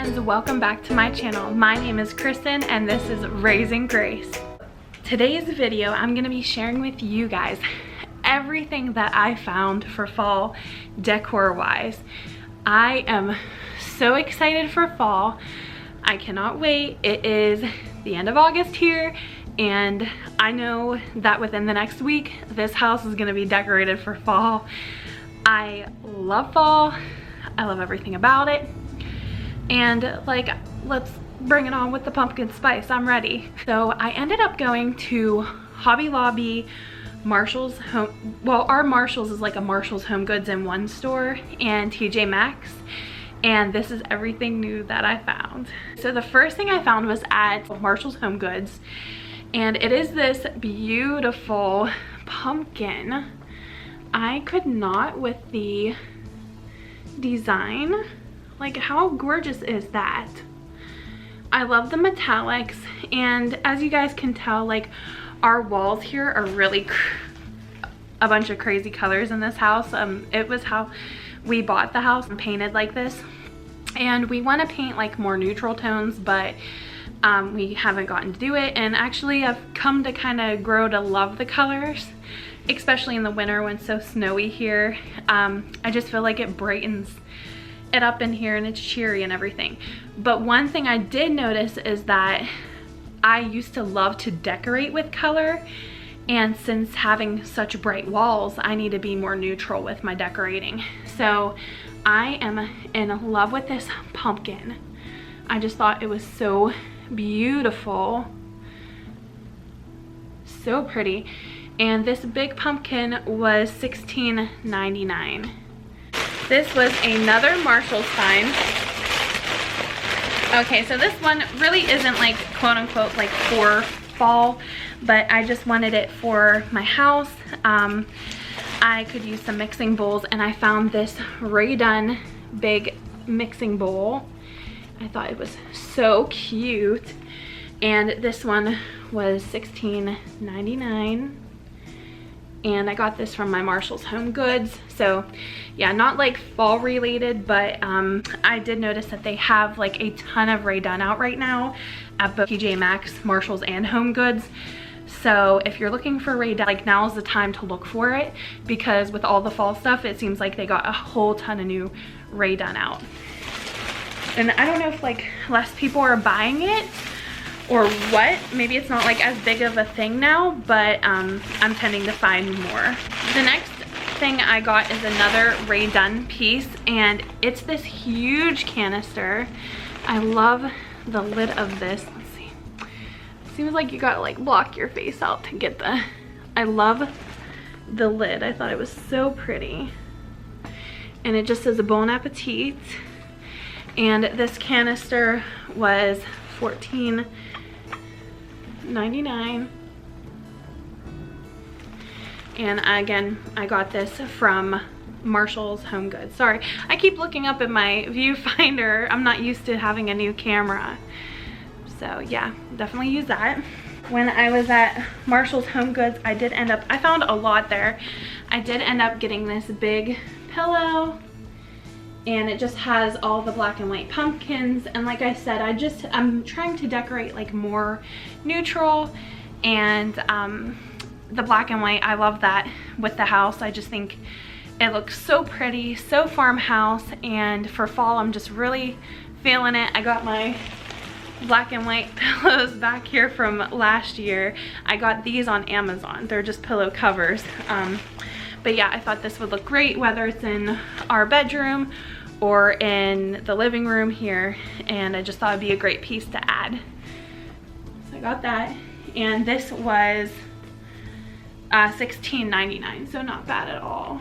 friends, welcome back to my channel. My name is Kristen and this is Raising Grace. Today's video I'm going to be sharing with you guys everything that I found for fall decor wise. I am so excited for fall. I cannot wait. It is the end of August here and I know that within the next week this house is going to be decorated for fall. I love fall. I love everything about it. And like, let's bring it on with the pumpkin spice. I'm ready. So I ended up going to Hobby Lobby, Marshall's Home, well, our Marshall's is like a Marshall's Home Goods in one store, and TJ Maxx. And this is everything new that I found. So the first thing I found was at Marshall's Home Goods, and it is this beautiful pumpkin. I could not with the design. Like, how gorgeous is that? I love the metallics, and as you guys can tell, like, our walls here are really a bunch of crazy colors in this house. It was how we bought the house and painted like this, and we want to paint like more neutral tones, but we haven't gotten to do it. And actually I've come to kind of grow to love the colors, especially in the winter when it's so snowy here. I just feel like it brightens it up in here and it's cheery and everything. But one thing I did notice is that I used to love to decorate with color, and since having such bright walls, I need to be more neutral with my decorating. So I am in love with this pumpkin. I just thought it was so beautiful, so pretty. And this big pumpkin was $16.99. This was another Marshall's find. Okay, so this one really isn't like quote unquote like for fall, but I just wanted it for my house. I could use some mixing bowls, and I found this Rae Dunn big mixing bowl. I thought it was so cute, and this one was $16.99. And I got this from my Marshall's Home Goods. So yeah, not like fall related, but I did notice that they have like a ton of Rae Dunn out right now at both TJ Maxx, Marshall's, and Home Goods. So if you're looking for Rae Dunn, like, now's the time to look for it, because with all the fall stuff, it seems like they got a whole ton of new Rae Dunn out. And I don't know if like less people are buying it or what. Maybe it's not like as big of a thing now, but I'm tending to find more. The next thing I got is another Rae Dunn piece, and it's this huge canister. I love the lid of this. Let's see. It seems like you gotta like block your face out to get the... I love the lid. I thought it was so pretty. And it just says Bon Appetit. And this canister was $14.99. And again, I got this from Marshall's Home Goods. Sorry, I keep looking up at my viewfinder. I'm not used to having a new camera. So yeah, definitely use that. When I was at Marshall's Home Goods, I found a lot there. I did end up getting this big pillow, and it just has all the black and white pumpkins. And like I said, I'm trying to decorate like more neutral, and the black and white, I love that with the house. I just think it looks so pretty, so farmhouse. And for fall, I'm just really feeling it. I got my black and white pillows back here from last year. I got these on Amazon. They're just pillow covers. But yeah, I thought this would look great, whether it's in our bedroom or in the living room here. And I just thought it'd be a great piece to add. So I got that. And this was $16.99, so not bad at all.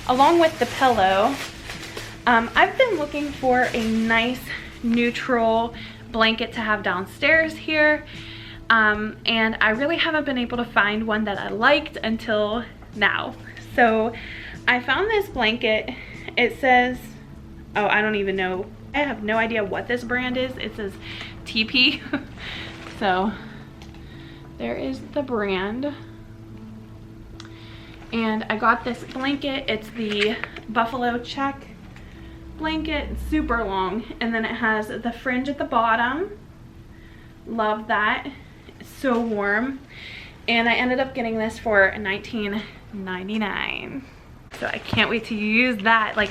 Along with the pillow, I've been looking for a nice neutral blanket to have downstairs here. And I really haven't been able to find one that I liked until now. So I found this blanket. It says, oh, I don't even know. I have no idea what this brand is. It says TP. So there is the brand. And I got this blanket. It's the buffalo check blanket, super long, and then it has the fringe at the bottom. Love that. It's so warm. And I ended up getting this for $19.99. So I can't wait to use that. Like,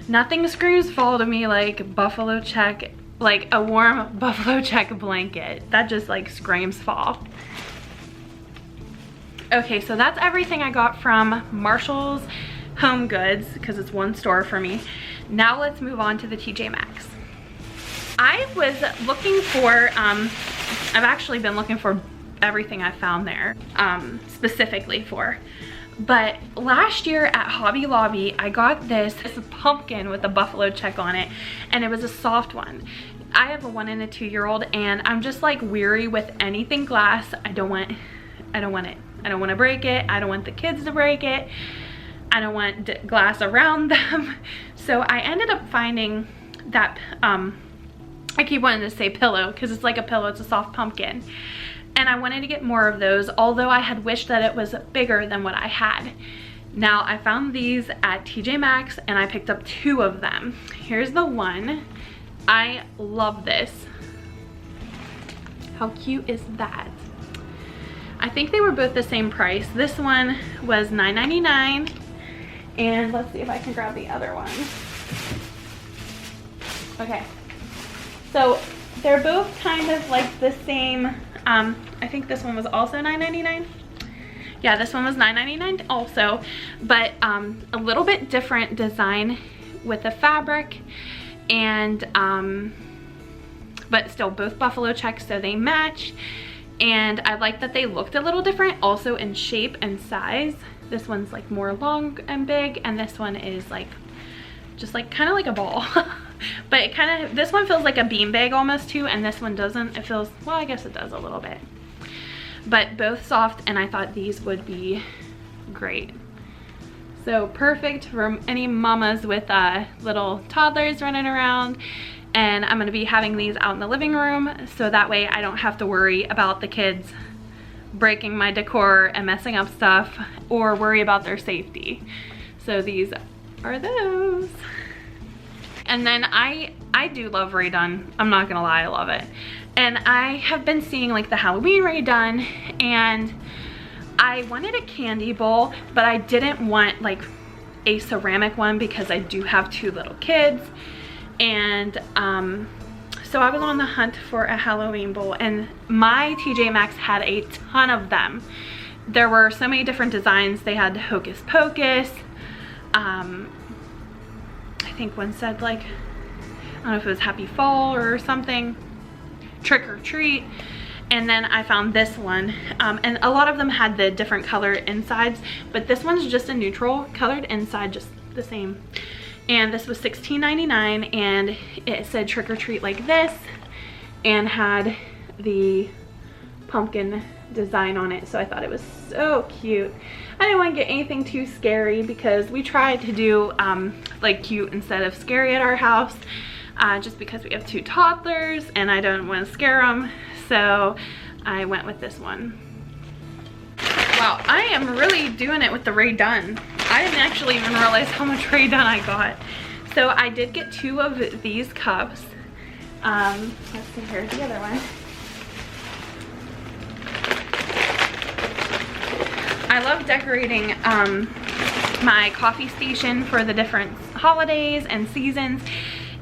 nothing screams fall to me like buffalo check, like a warm buffalo check blanket. That just like screams fall. Okay, so that's everything I got from Marshall's Home Goods, because it's one store for me. Now let's move on to the TJ Maxx. I was looking for, I've actually been looking for everything I found there, specifically for. But last year at Hobby Lobby, I got this pumpkin with a buffalo check on it, and it was a soft one. I have a 1 and a 2-year-old, and I'm just like weary with anything glass. I don't want it. I don't want to break it. I don't want the kids to break it. I don't want glass around them. So I ended up finding that, I keep wanting to say pillow because it's like a pillow, it's a soft pumpkin. And I wanted to get more of those, although I had wished that it was bigger than what I had. Now I found these at TJ Maxx and I picked up 2 of them. Here's the one. I love this. How cute is that? I think they were both the same price. This one was $9.99, and let's see if I can grab the other one. Okay, so they're both kind of like the same. I think this one was also $9.99. Yeah, this one was $9.99 also, but a little bit different design with the fabric, and but still both buffalo checks, so they match. And I like that they looked a little different also in shape and size. This one's like more long and big, and this one is like just like kind of like a ball. But it kind of, this one feels like a beanbag almost too, and this one doesn't. It feels, well, I guess it does a little bit. But both soft, and I thought these would be great. So perfect for any mamas with little toddlers running around. And I'm gonna be having these out in the living room, so that way I don't have to worry about the kids breaking my decor and messing up stuff, or worry about their safety. So these are those. And then I do love Rae Dunn. I'm not gonna lie, I love it. And I have been seeing like the Halloween Rae Dunn, and I wanted a candy bowl, but I didn't want like a ceramic one because I do have 2 little kids. And so I was on the hunt for a Halloween bowl, and my TJ Maxx had a ton of them. There were so many different designs. They had Hocus Pocus. I think one said like, I don't know if it was Happy Fall or something, Trick or Treat. And then I found this one, and a lot of them had the different color insides, but this one's just a neutral colored inside, just the same. And this was $16.99, and it said Trick or Treat like this, and had the pumpkin design on it. So I thought it was so cute. I didn't want to get anything too scary because we tried to do like cute instead of scary at our house, just because we have 2 toddlers and I don't want to scare them. So I went with this one. Wow, I am really doing it with the Rae Dunn. I didn't actually even realize how much Rae Dunn I got. So I did get 2 of these cups. Let's see, here's the other one. I love decorating my coffee station for the different holidays and seasons.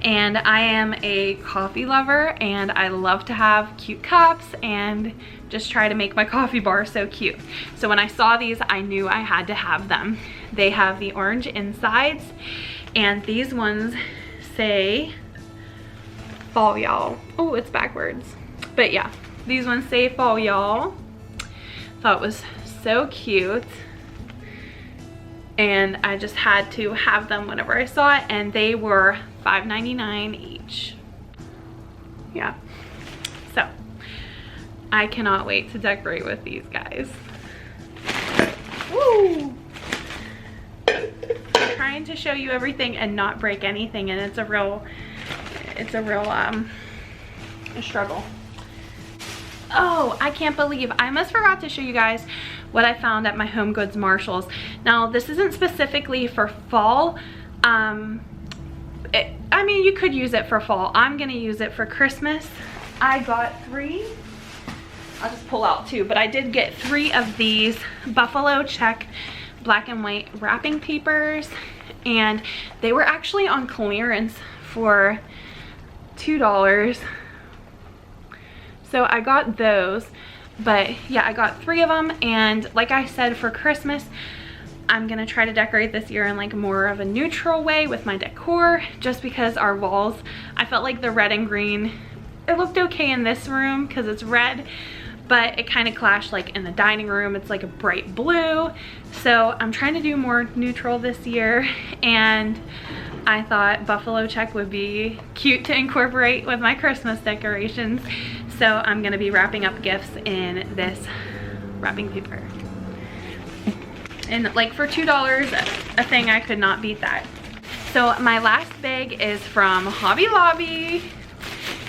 And I am a coffee lover, and I love to have cute cups and just try to make my coffee bar so cute. So when I saw these, I knew I had to have them. They have the orange insides, and these ones say Fall Y'all. Oh, it's backwards. But yeah, these ones say Fall Y'all. Thought it was so cute. And I just had to have them whenever I saw it, and they were $5.99 each. Yeah, so I cannot wait to decorate with these guys. Woo! I'm trying to show you everything and not break anything, and it's a real a struggle. Oh, I can't believe I almost forgot to show you guys what I found at my Home Goods Marshalls. Now, this isn't specifically for fall. I mean, you could use it for fall. I'm gonna use it for Christmas. I got 3. I'll just pull out 2, but I did get 3 of these buffalo check black and white wrapping papers, and they were actually on clearance for $2. So I got those, but yeah, I got 3 of them. And like I said, for Christmas, I'm gonna try to decorate this year in like more of a neutral way with my decor, just because our walls, I felt like the red and green, it looked okay in this room because it's red, but it kind of clashed like in the dining room. It's like a bright blue. So I'm trying to do more neutral this year, and I thought buffalo check would be cute to incorporate with my Christmas decorations. So I'm gonna be wrapping up gifts in this wrapping paper. And like for $2 a thing, I could not beat that. So my last bag is from Hobby Lobby,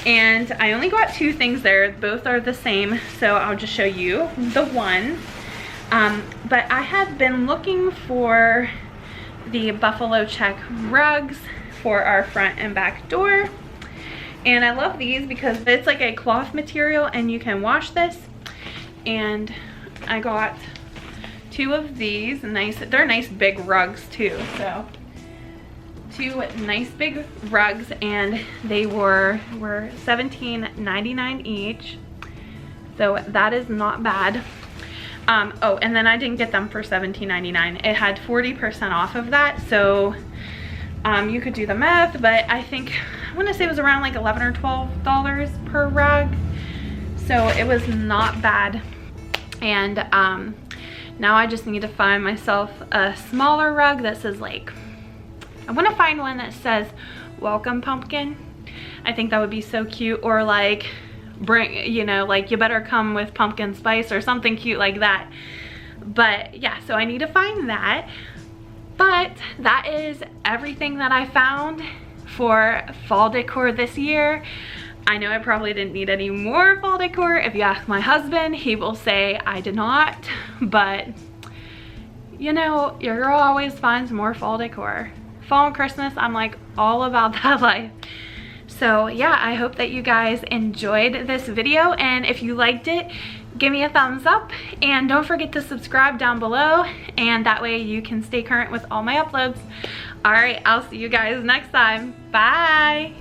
and I only got 2 things there. Both are the same, so I'll just show you the one. But I have been looking for the buffalo check rugs for our front and back door, and I love these because it's like a cloth material and you can wash this. And I got 2 of these nice, they're nice big rugs too, so 2 nice big rugs, and they were $17.99 each, so that is not bad. Oh, and then I didn't get them for $17.99. It had 40% off of that, so you could do the math, but I think, I want to say it was around like $11 or $12 per rug, so it was not bad. And now I just need to find myself a smaller rug that says like, I want to find one that says welcome pumpkin. I think that would be so cute, or like bring, you know, like you better come with pumpkin spice or something cute like that. But yeah, so I need to find that. But that is everything that I found for fall decor this year. I know I probably didn't need any more fall decor. If you ask my husband, he will say I did not, but you know, your girl always finds more fall decor. Fall and Christmas, I'm like all about that life. So yeah, I hope that you guys enjoyed this video, and if you liked it, give me a thumbs up, and don't forget to subscribe down below, and that way you can stay current with all my uploads. All right, I'll see you guys next time. Bye.